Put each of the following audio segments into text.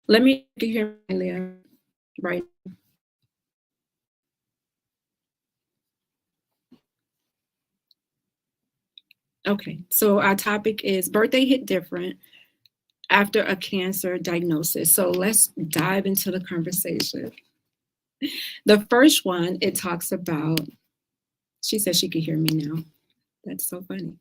Let me hear me, Leah. Right. Okay. So our topic is birthday hit different after a cancer diagnosis. So let's dive into the conversation. The first one, it talks about, she said she could hear me now. That's so funny.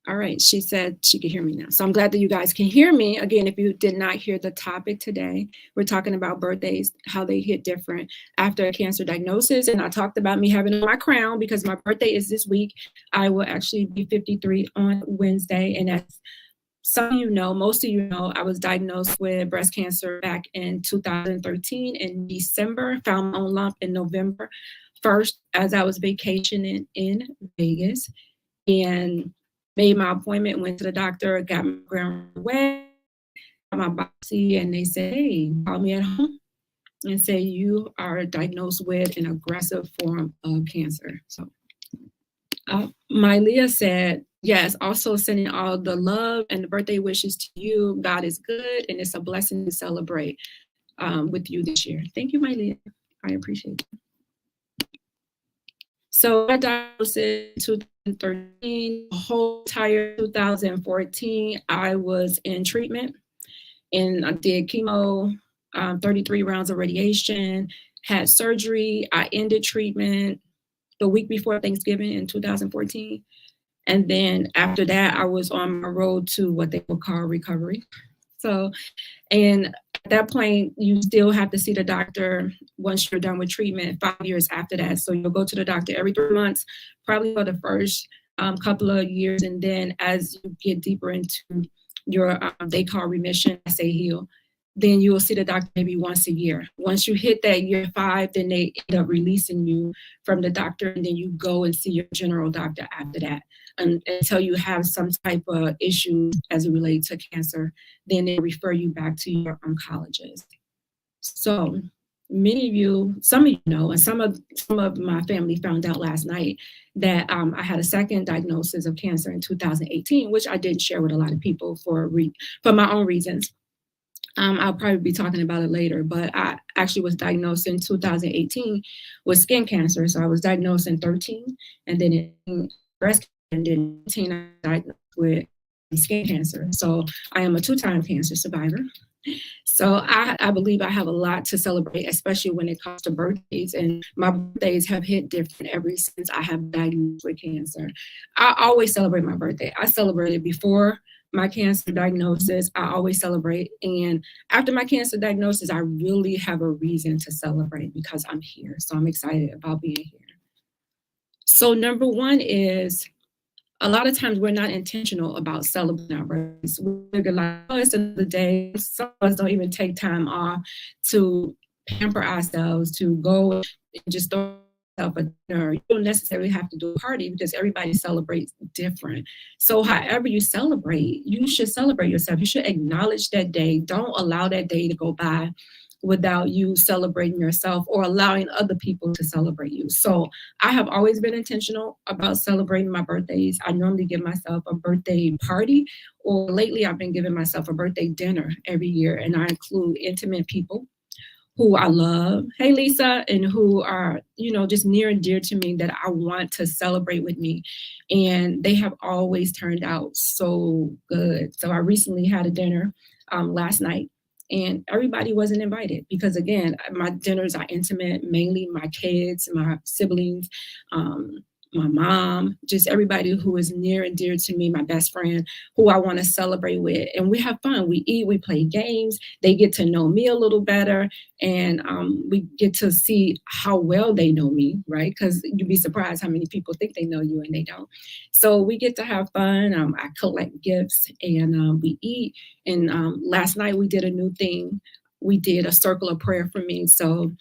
All right. She said she could hear me now. So I'm glad that you guys can hear me. Again, if you did not hear the topic today, we're talking about birthdays, how they hit different after a cancer diagnosis. And I talked about me having my crown because my birthday is this week. I will actually be 53 on Wednesday. And as some of you know, most of you know, I was diagnosed with breast cancer back in 2013 in December, found my own lump in November 1st as I was vacationing in Vegas. And made my appointment, went to the doctor, got my ground away, got my biopsy, and they said, hey, call me at home and say you are diagnosed with an aggressive form of cancer. So my Leah said, yes, also sending all the love and the birthday wishes to you. God is good, and it's a blessing to celebrate with you this year. Thank you, my Leah. I appreciate it. So I diagnosed in 2013, the whole entire 2014, I was in treatment and I did chemo, 33 rounds of radiation, had surgery. I ended treatment the week before Thanksgiving in 2014. And then after that, I was on my road to what they will call recovery. So, and at that point, you still have to see the doctor once you're done with treatment 5 years after that. So you'll go to the doctor every 3 months, probably for the first couple of years. And then as you get deeper into your, they call remission, I say heal, then you will see the doctor maybe once a year. Once you hit that year 5, then they end up releasing you from the doctor, and then you go and see your general doctor after that. Until you have some type of issue as it relates to cancer, then they refer you back to your oncologist. So many of you, some of you know, and some of my family found out last night that I had a second diagnosis of cancer in 2018, which I didn't share with a lot of people for my own reasons. I'll probably be talking about it later, but I actually was diagnosed in 2018 with skin cancer. So I was diagnosed in 13, and then in breast cancer, and then 18, I was diagnosed with skin cancer. So I am a 2-time cancer survivor. So I believe I have a lot to celebrate, especially when it comes to birthdays. And my birthdays have hit different ever since I have diagnosed with cancer. I always celebrate my birthday. I celebrated before my cancer diagnosis. I always celebrate. And after my cancer diagnosis, I really have a reason to celebrate because I'm here. So I'm excited about being here. So number one is a lot of times we're not intentional about celebrating our birthdays. We're like, oh, it's another day. Some of us don't even take time off to pamper ourselves, to go and just throw yourself a dinner. You don't necessarily have to do a party because everybody celebrates different. So however you celebrate, you should celebrate yourself. You should acknowledge that day. Don't allow that day to go by without you celebrating yourself or allowing other people to celebrate you. So I have always been intentional about celebrating my birthdays. I normally give myself a birthday party, or lately I've been giving myself a birthday dinner every year, and I include intimate people who I love, hey Lisa, and who are, just near and dear to me that I want to celebrate with me. And they have always turned out so good. So I recently had a dinner last night, and everybody wasn't invited because, again, my dinners are intimate, mainly my kids, my siblings, my mom, just everybody who is near and dear to me, my best friend, who I want to celebrate with. And we have fun. We eat, we play games. They get to know me a little better. And we get to see how well they know me, right? Because you'd be surprised how many people think they know you and they don't. So we get to have fun. I collect gifts and we eat. And last night we did a new thing. We did a circle of prayer for me. So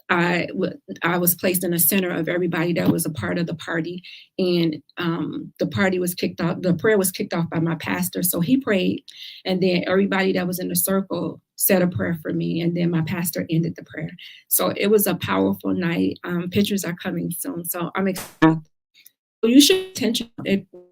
I was placed in the center of everybody that was a part of the party, and the party was kicked off. The prayer was kicked off by my pastor, so he prayed, and then everybody that was in the circle said a prayer for me, and then my pastor ended the prayer. So it was a powerful night. Pictures are coming soon, so I'm excited. You should be intentional.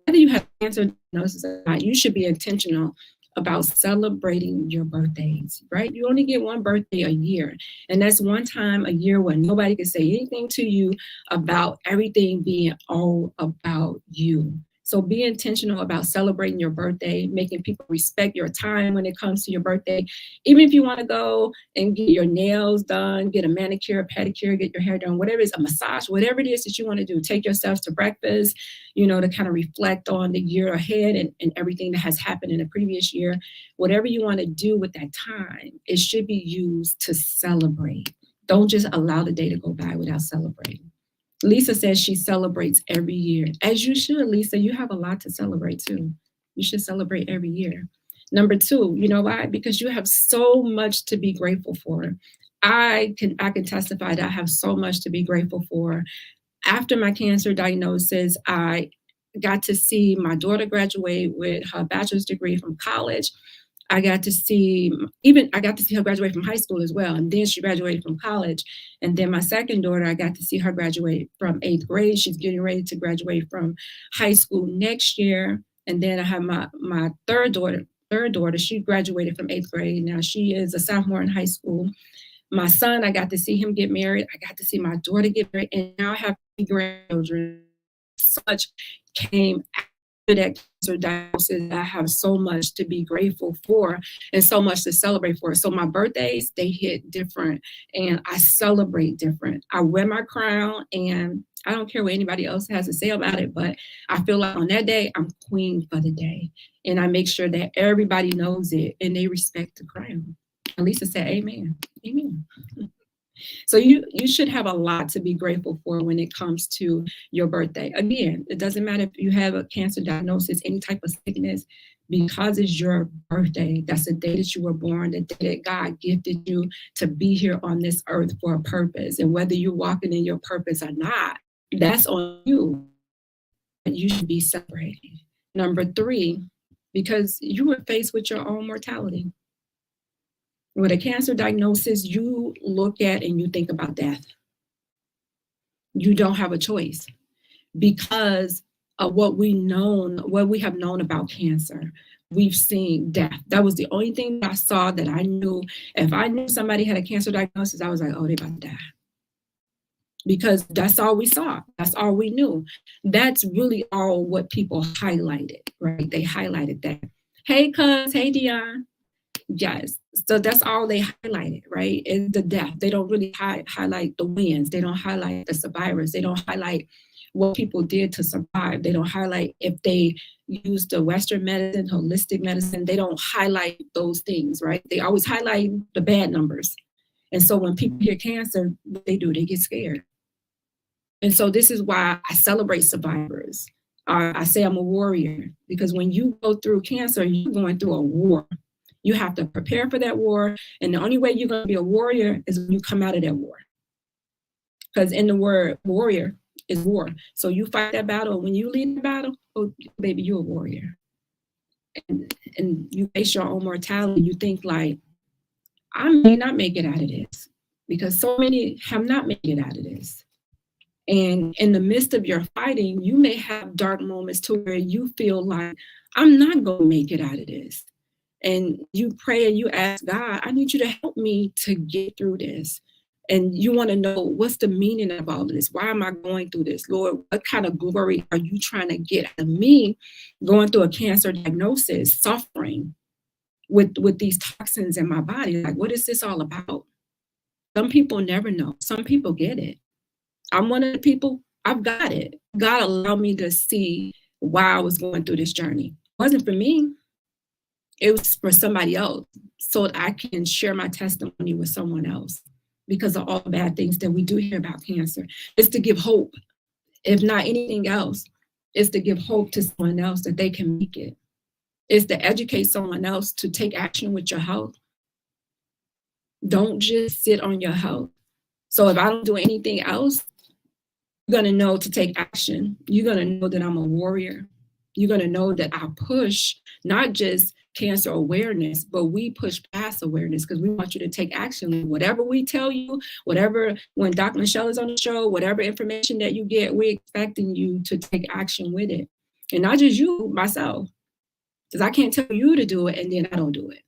Whether you have cancer diagnosis or not, you should be intentional about celebrating your birthdays, right? You only get one birthday a year. And that's one time a year when nobody can say anything to you about everything being all about you. So be intentional about celebrating your birthday, making people respect your time when it comes to your birthday. Even if you want to go and get your nails done, get a manicure, pedicure, get your hair done, whatever it is, a massage, whatever it is that you want to do, take yourself to breakfast, to kind of reflect on the year ahead and everything that has happened in the previous year. Whatever you want to do with that time, it should be used to celebrate. Don't just allow the day to go by without celebrating. Lisa says she celebrates every year. As you should, Lisa. You have a lot to celebrate too. You should celebrate every year. Number two, you know why? Because you have so much to be grateful for. I can testify that I have so much to be grateful for. After my cancer diagnosis, I got to see my daughter graduate with her bachelor's degree from college. I got to see her graduate from high school as well. And then she graduated from college. And then my second daughter, I got to see her graduate from 8th grade. She's getting ready to graduate from high school next year. And then I have my third daughter, she graduated from 8th grade. Now she is a sophomore in high school. My son, I got to see him get married. I got to see my daughter get married. And now I have 3 grandchildren. So much came after that cancer diagnosis. I have so much to be grateful for and so much to celebrate for. So my birthdays, they hit different and I celebrate different. I wear my crown and I don't care what anybody else has to say about it, but I feel like on that day, I'm queen for the day. And I make sure that everybody knows it and they respect the crown. Lisa said, amen. Amen. So you should have a lot to be grateful for when it comes to your birthday. Again, it doesn't matter if you have a cancer diagnosis, any type of sickness, because it's your birthday. That's the day that you were born, the day that God gifted you to be here on this earth for a purpose. And whether you're walking in your purpose or not, that's on you. You should be celebrating. Number 3, because you were faced with your own mortality. With a cancer diagnosis, you look at and you think about death. You don't have a choice because of what we have known about cancer. We've seen death. That was the only thing that I saw that I knew. If I knew somebody had a cancer diagnosis, I was like, oh, they're about to die. Because that's all we saw. That's all we knew. That's really all what people highlighted, right? They highlighted that. Hey, cuz, hey, Dion. Yes. So that's all they highlighted, right? Is the death. They don't really highlight the wins. They don't highlight the survivors. They don't highlight what people did to survive. They don't highlight if they used the Western medicine, holistic medicine. They don't highlight those things, right? They always highlight the bad numbers. And so when people hear cancer, what they do, they get scared. And so this is why I celebrate survivors. I say I'm a warrior because when you go through cancer, you're going through a war. You have to prepare for that war. And the only way you're going to be a warrior is when you come out of that war. Because in the word warrior is war. So you fight that battle. When you lead the battle, oh, baby, you're a warrior. And you face your own mortality. You think like, I may not make it out of this because so many have not made it out of this. And in the midst of your fighting, you may have dark moments to where you feel like, I'm not going to make it out of this. And you pray and you ask God, I need you to help me to get through this. And you want to know, what's the meaning of all of this? Why am I going through this? Lord, what kind of glory are you trying to get out of me going through a cancer diagnosis, suffering with these toxins in my body? Like, what is this all about? Some people never know. Some people get it. I'm one of the people, I've got it. God allowed me to see why I was going through this journey. It wasn't for me. It was for somebody else so that I can share my testimony with someone else because of all the bad things that we do hear about cancer. It's to give hope. If not anything else, it's to give hope to someone else that they can make it. It's to educate someone else to take action with your health. Don't just sit on your health. So if I don't do anything else, you're going to know to take action. You're going to know that I'm a warrior. You're going to know that I push not just cancer awareness, but we push past awareness because we want you to take action. Whatever we tell you, whatever, when Dr. Michelle is on the show, whatever information that you get, we're expecting you to take action with it. And not just you, myself, because I can't tell you to do it and then I don't do it.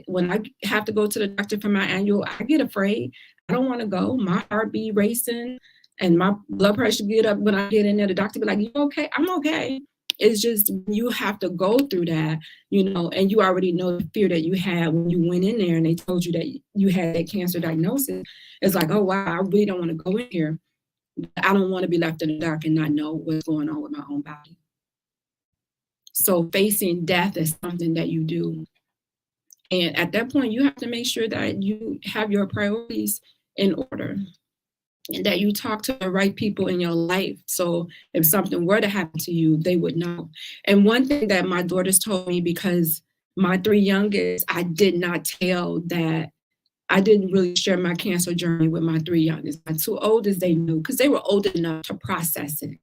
When I have to go to the doctor for my annual, I get afraid. I don't want to go. My heart be racing and my blood pressure get up when I get in there. The doctor be like, "You okay?" I'm okay. It's just you have to go through that, and you already know the fear that you had when you went in there and they told you that you had that cancer diagnosis. It's like, oh, wow, I really don't want to go in here. I don't want to be left in the dark and not know what's going on with my own body. So facing death is something that you do. And at that point, you have to make sure that you have your priorities in order and that you talk to the right people in your life. So if something were to happen to you, they would know. And one thing that my daughters told me, because my 3 youngest, I did not tell that I didn't really share my cancer journey with my 3 youngest. My 2 oldest, they knew because they were old enough to process it.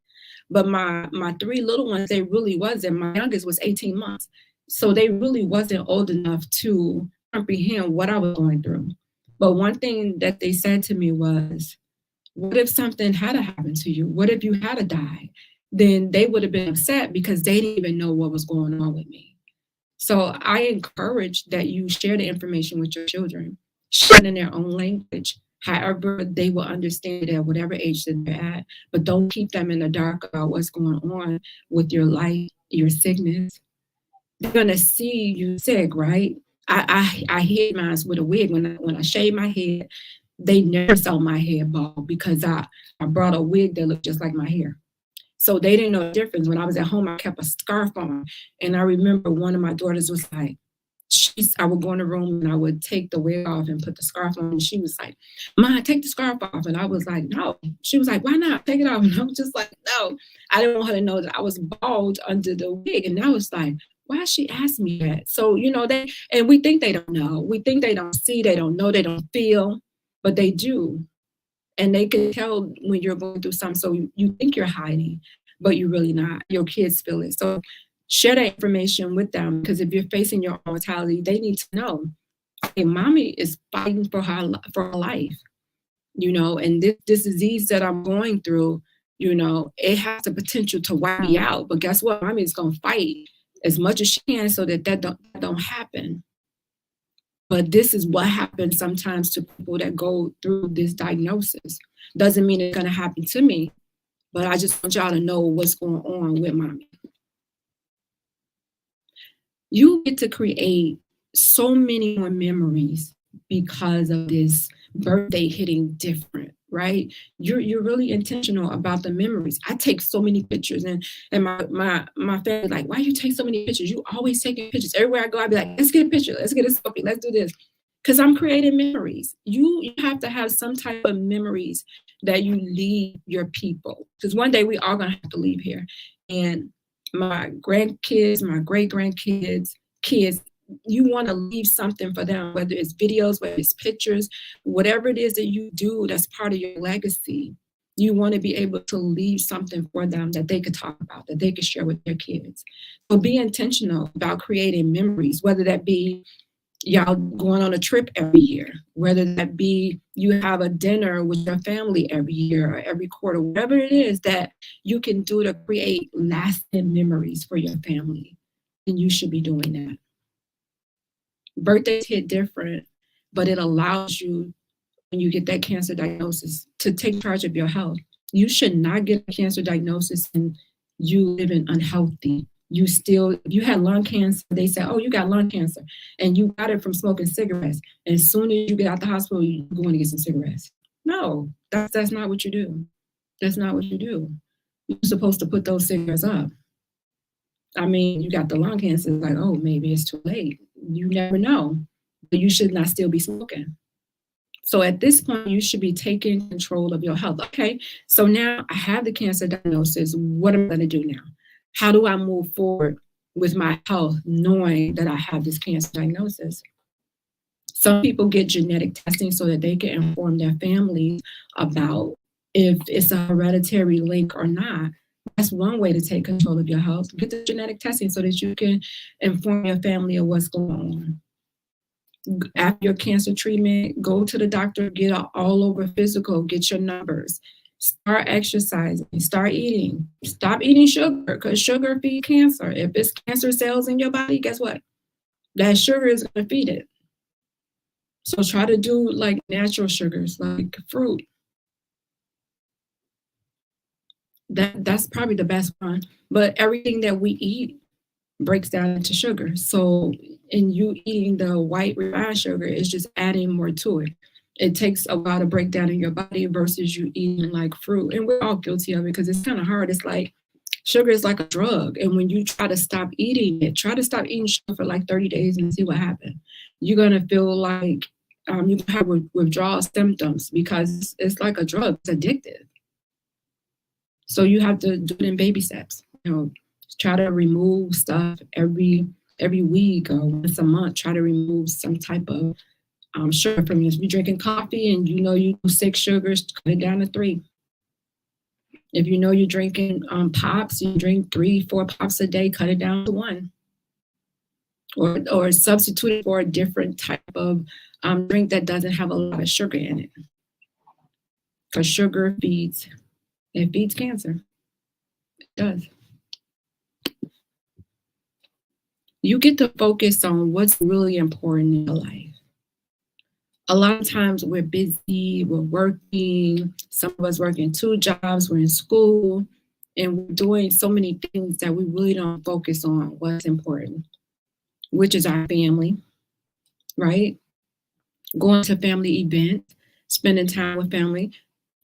But my 3 little ones, they really wasn't. My youngest was 18 months. So they really wasn't old enough to comprehend what I was going through. But one thing that they said to me was, what if something had happened to you? What if you had died? Then they would have been upset because they didn't even know what was going on with me. So I encourage that you share the information with your children, share it in their own language. However, they will understand it at whatever age that they're at, but don't keep them in the dark about what's going on with your life, your sickness. They're gonna see you sick, right? I hid mine with a wig. When I shaved my head, they never saw my head bald because I brought a wig that looked just like my hair. So they didn't know the difference. When I was at home, I kept a scarf on. And I remember one of my daughters was like, I would go in the room and I would take the wig off and put the scarf on. And she was like, "Ma, take the scarf off." And I was like, "No." She was like, "Why not? Take it off." And I was just like, "No." I didn't want her to know that I was bald under the wig. And I was like, why she asked me that? So, we think they don't know. We think they don't see, they don't know, they don't feel, but they do. And they can tell when you're going through something. So you think you're hiding, but you're really not. Your kids feel it. So share that information with them, because if you're facing your own mortality, they need to know, hey, mommy is fighting for her life, and this disease that I'm going through, it has the potential to wipe me out. But guess what? Mommy is going to fight as much as she can so that don't happen. But this is what happens sometimes to people that go through this diagnosis. Doesn't mean it's going to happen to me, but I just want y'all to know what's going on with mommy. You get to create so many more memories because of this birthday hitting different, right? You're really intentional about the memories. I take so many pictures, and my family like, "Why you take so many pictures? You always taking pictures." Everywhere I go, I'd be like, "Let's get a picture. Let's get a selfie. Let's do this." Because I'm creating memories. You have to have some type of memories that you leave your people. Because one day we all gonna have to leave here. And my grandkids, my great grandkids, kids, you want to leave something for them, whether it's videos, whether it's pictures, whatever it is that you do that's part of your legacy. You want to be able to leave something for them that they could talk about, that they could share with their kids. So be intentional about creating memories, whether that be y'all going on a trip every year, whether that be you have a dinner with your family every year or every quarter, whatever it is that you can do to create lasting memories for your family, then you should be doing that. Birthdays hit different, but it allows you, when you get that cancer diagnosis, to take charge of your health. You should not get a cancer diagnosis and you living unhealthy. You had lung cancer, they say, "Oh, you got lung cancer," and you got it from smoking cigarettes. And as soon as you get out the hospital, you're going to get some cigarettes. No, that's not what you do. That's not what you do. You're supposed to put those cigarettes up. I mean, you got the lung cancer, like, oh, maybe it's too late. You never know, but you should not still be smoking. So at this point, you should be taking control of your health. Okay, so now I have the cancer diagnosis. What am I going to do now? How do I move forward with my health, knowing that I have this cancer diagnosis? Some people get genetic testing so that they can inform their families about if it's a hereditary link or not. That's one way to take control of your health. Get the genetic testing so that you can inform your family of what's going on. After your cancer treatment, go to the doctor, get an all over physical, get your numbers. Start exercising, start eating, stop eating sugar, because sugar feeds cancer. If it's cancer cells in your body, guess what? That sugar is going to feed it. So try to do like natural sugars, like fruit. That's probably the best one. But everything that we eat breaks down into sugar. So in you eating the white refined sugar, it's just adding more to it. It takes a while to break down in your body versus you eating like fruit. And we're all guilty of it because it's kind of hard. It's like sugar is like a drug. And when you try to stop eating it, try to stop eating sugar for like 30 days and see what happens. You're going to feel like you have withdrawal symptoms because it's like a drug. It's addictive. So you have to do it in baby steps. Try to remove stuff every week or once a month. Try to remove some type of sugar from you. If you're drinking coffee and you know you do 6 sugars, cut it down to 3. If you know you're drinking pops, you drink 3-4 pops a day, cut it down to 1. Or substitute it for a different type of drink that doesn't have a lot of sugar in it. Because sugar feeds cancer. It does. You get to focus on what's really important in your life. A lot of times we're busy, we're working, some of us working 2 jobs, we're in school, and we're doing so many things that we really don't focus on what's important, which is our family, right? Going to family events, spending time with family.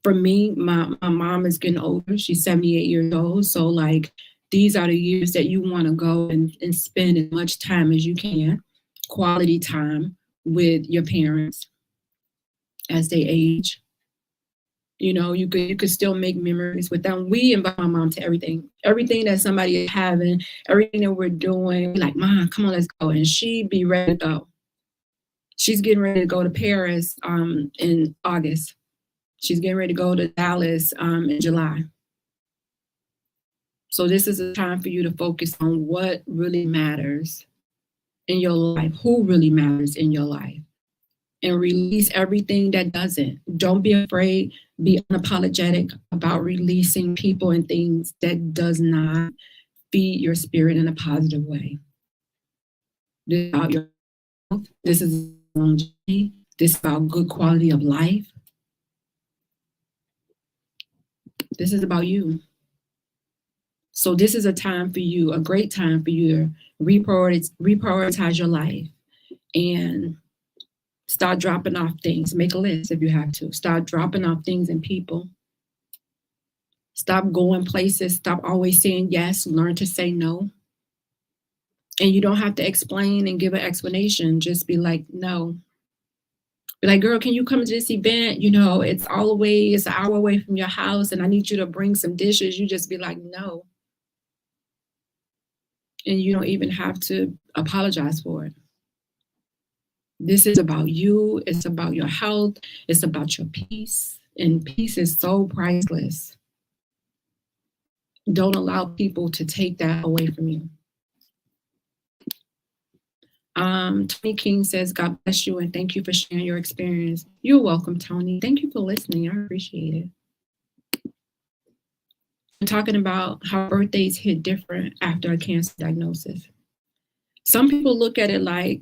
For me, my mom is getting older. She's 78 years old. So like, these are the years that you want to go and spend as much time as you can, quality time with your parents as they age. You could still make memories with them. We invite my mom to everything that somebody is having, everything that we're doing. We're like, Mom, come on, let's go. And she'd be ready to go. She's getting ready to go to Paris in August. She's getting ready to go to Dallas in July. So this is a time for you to focus on what really matters in your life, who really matters in your life, and release everything that doesn't. Don't be afraid. Be unapologetic about releasing people and things that does not feed your spirit in a positive way. This is about your health. This is longevity. This is about good quality of life. This is about you. So this is a time for you, a great time for you to reprioritize your life and start dropping off things. Make a list if you have to. Start dropping off things and people. Stop going places. Stop always saying yes. Learn to say no. And you don't have to explain and give an explanation. Just be like, no. Be like, girl, can you come to this event? It's all the way, it's an hour away from your house and I need you to bring some dishes. You just be like, no. And you don't even have to apologize for it. This is about you. It's about your health. It's about your peace. And peace is so priceless. Don't allow people to take that away from you. Tony King says, God bless you and thank you for sharing your experience. You're welcome, Tony. Thank you for listening. I appreciate it. I'm talking about how birthdays hit different after a cancer diagnosis. Some people look at it like,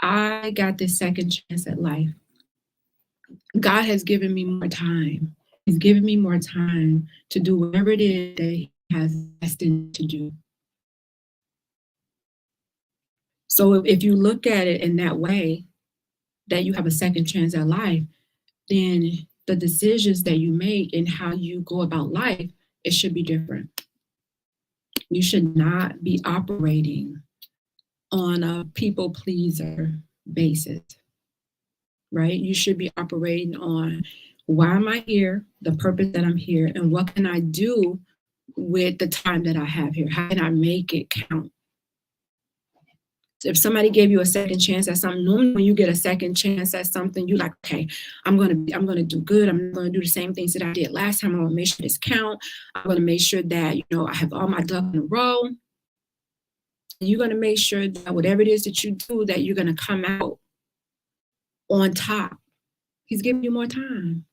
I got this second chance at life. God has given me more time. He's given me more time to do whatever it is that He has destined to do. So if you look at it in that way, that you have a second chance at life, then the decisions that you make and how you go about life, it should be different. You should not be operating on a people pleaser basis, right? You should be operating on, why am I here, the purpose that I'm here, and what can I do with the time that I have here? How can I make it count? If somebody gave you a second chance at something, normally when you get a second chance at something, you're like, okay, I'm gonna do good. I'm gonna do the same things that I did last time. I'm gonna make sure this count. I'm gonna make sure that I have all my ducks in a row. And you're gonna make sure that whatever it is that you do, that you're gonna come out on top. He's giving you more time.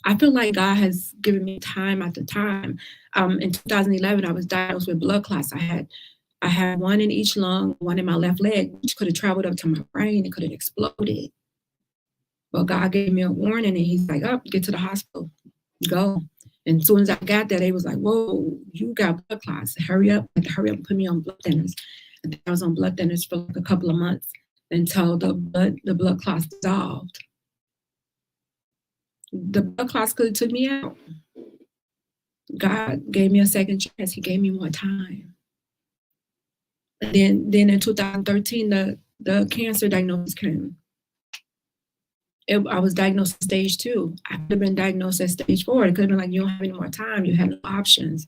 I feel like God has given me time after time. In 2011, I was diagnosed with blood clots. I had one in each lung, one in my left leg, which could have traveled up to my brain. It could have exploded. But God gave me a warning, and He's like, "Up, get to the hospital, go." And as soon as I got there, they was like, "Whoa, you got blood clots. Hurry up, and put me on blood thinners." I think I was on blood thinners for like a couple of months until the blood clots dissolved. The blood clots could have took me out. God gave me a second chance. He gave me more time. And then in 2013, the cancer diagnosis came. I was diagnosed at stage 2. I could have been diagnosed at stage 4. It could have been like, you don't have any more time. You had no options.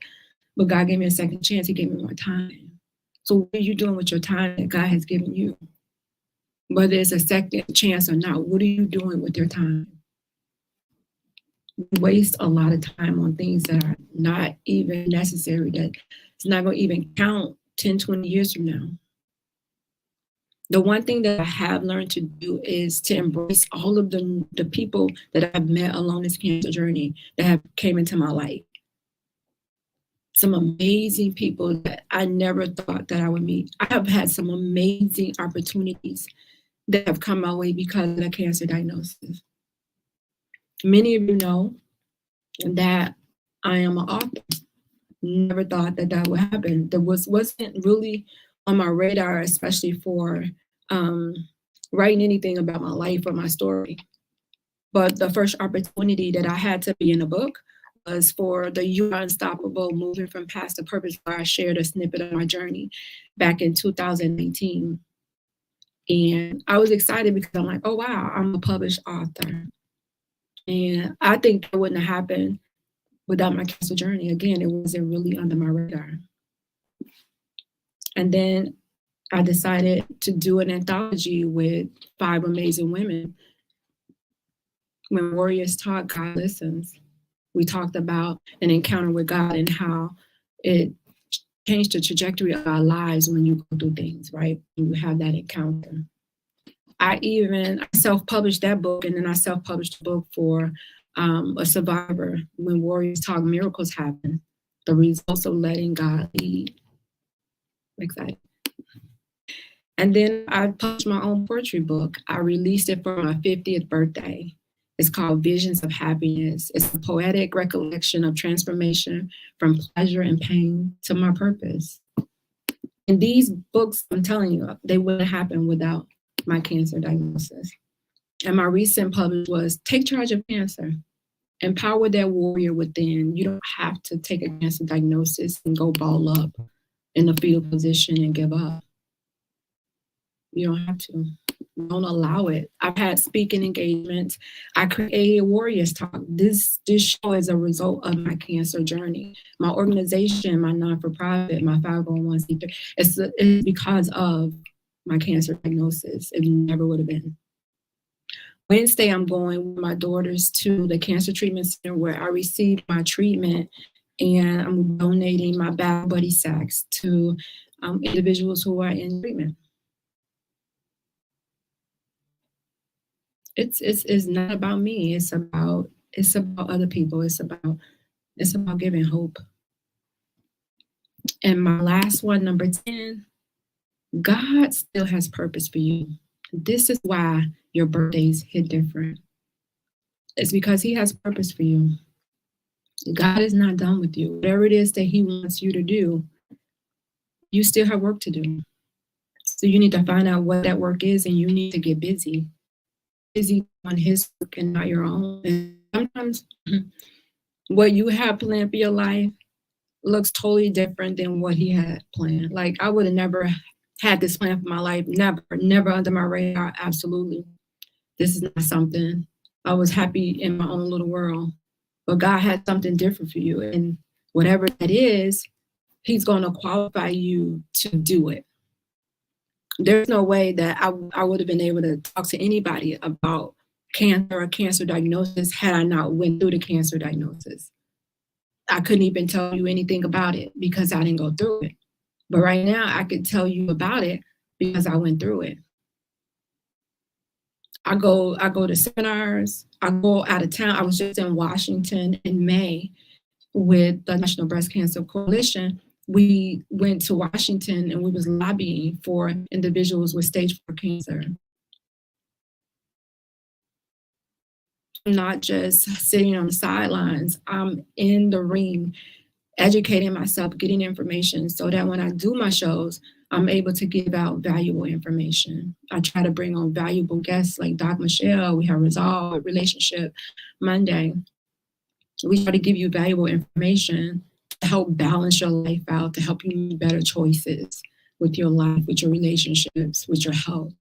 But God gave me a second chance. He gave me more time. So what are you doing with your time that God has given you? Whether it's a second chance or not, what are you doing with your time? We waste a lot of time on things that are not even necessary, that it's not going to even count 10, 20 years from now. The one thing that I have learned to do is to embrace all of the people that I've met along this cancer journey that have came into my life. Some amazing people that I never thought that I would meet. I have had some amazing opportunities that have come my way because of the cancer diagnosis. Many of you know that I am an author. Never thought that that would happen. That wasn't really on my radar, especially for writing anything about my life or my story. But the first opportunity that I had to be in a book was for the You Are Unstoppable Moving from Past to Purpose, where I shared a snippet of my journey back in 2019. And I was excited because I'm like, oh, wow, I'm a published author. And I think that wouldn't have happened without my cancer journey. Again, it wasn't really under my radar. And then I decided to do an anthology with 5 amazing women. When Warriors Talk, God Listens. We talked about an encounter with God and how it changed the trajectory of our lives when you go through things, right? When you have that encounter. I self-published that book, and then I self-published a book for a survivor, When Warriors Talk, Miracles Happen, the results of letting God lead. Excited. And then I published my own poetry book. I released it for my 50th birthday. It's called Visions of Happiness. It's a poetic recollection of transformation from pleasure and pain to my purpose. And these books, I'm telling you, they wouldn't happen without my cancer diagnosis. And my recent publish was Take Charge of Cancer. Empower that warrior within. You don't have to take a cancer diagnosis and go ball up in the fetal position and give up. You don't have to. Don't allow it. I've had speaking engagements. I created Warriors Talk. This show is a result of my cancer journey. My organization, my non-for-profit, my 501c3, it's because of my cancer diagnosis. It never would have been. Wednesday, I'm going with my daughters to the Cancer Treatment Center where I received my treatment, and I'm donating my Battle Buddy sacks to individuals who are in treatment. It's not about me. It's about other people. It's about giving hope. And my last one, number 10, God still has purpose for you. This is why your birthdays hit different. It's because He has purpose for you. God is not done with you. Whatever it is that He wants you to do, you still have work to do. So you need to find out what that work is, and you need to get busy. Busy on His work and not your own. And sometimes what you have planned for your life looks totally different than what He had planned. Like, I would have never had this plan for my life. Never under my radar. Absolutely. This is not something. I was happy in my own little world. But God had something different for you. And whatever that is, He's going to qualify you to do it. There's no way that I would have been able to talk to anybody about cancer or cancer diagnosis had I not went through the cancer diagnosis. I couldn't even tell you anything about it because I didn't go through it. But right now I could tell you about it because I went through it. I go to seminars. I go out of town. I was just in Washington in May with the National Breast Cancer Coalition. We went to Washington and we was lobbying for individuals with stage 4 cancer. I'm not just sitting on the sidelines. I'm in the ring, educating myself, getting information so that when I do my shows, I'm able to give out valuable information. I try to bring on valuable guests like Doc Michelle. We have Resolve Relationship Monday. We try to give you valuable information to help balance your life out, to help you make better choices with your life, with your relationships, with your health.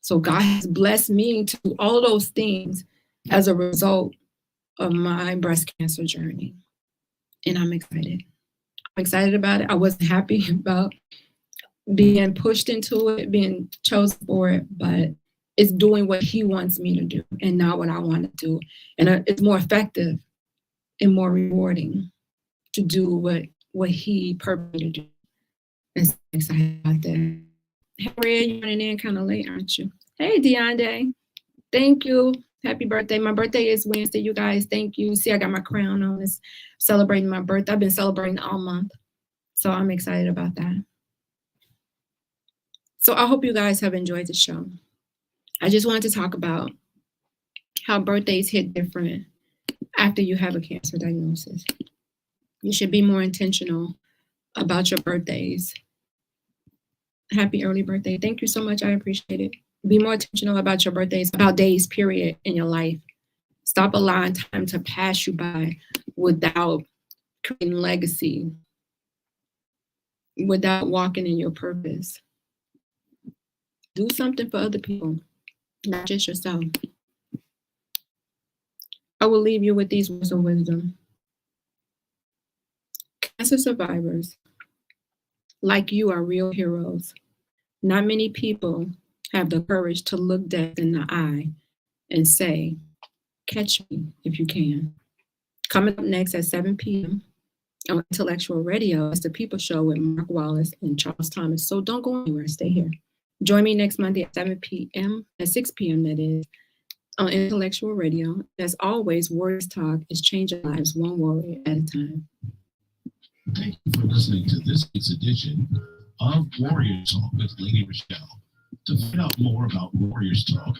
So God has blessed me to do all those things as a result of my breast cancer journey. And I'm excited. I'm excited about it. I wasn't happy about being pushed into it, being chosen for it, but it's doing what he wants me to do and not what I want to do. And it's more effective and more rewarding to do what he purposed me to do. And so I'm excited about that. Hey, Red, you're running in kind of late, aren't you? Hey, Deonde. Thank you. Happy birthday. My birthday is Wednesday, you guys. Thank you. See, I got my crown on. It's celebrating my birthday. I've been celebrating all month. So I'm excited about that. So I hope you guys have enjoyed the show. I just wanted to talk about how birthdays hit different after you have a cancer diagnosis. You should be more intentional about your birthdays. Happy early birthday. Thank you so much. I appreciate it. Be more intentional about your birthdays, about days, period, in your life. Stop allowing time to pass you by without creating legacy, without walking in your purpose. Do something for other people, not just yourself. I will leave you with these words of wisdom. Cancer survivors, like you, are real heroes. Not many people have the courage to look death in the eye and say, catch me if you can. Coming up next at 7 p.m. on Intellectual Radio is The People Show with Mark Wallace and Charles Thomas. So don't go anywhere. Stay here. Join me next Monday at 7 p.m., at 6 p.m. that is, on Intellectual Radio. As always, Warriors Talk is changing lives one warrior at a time. Thank you for listening to this week's edition of Warriors Talk with Lady ReShell. To find out more about Warriors Talk,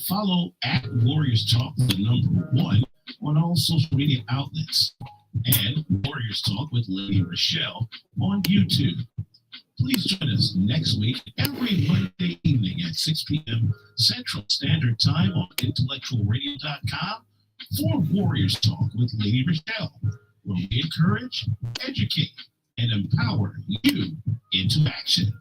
follow at Warriors Talk, the number 1, on all social media outlets, and Warriors Talk with Lady ReShell on YouTube. Please join us next week, every Monday evening at 6 p.m. Central Standard Time on intellectualradio.com for Warriors Talk with Lady ReShell, where we encourage, educate, and empower you into action.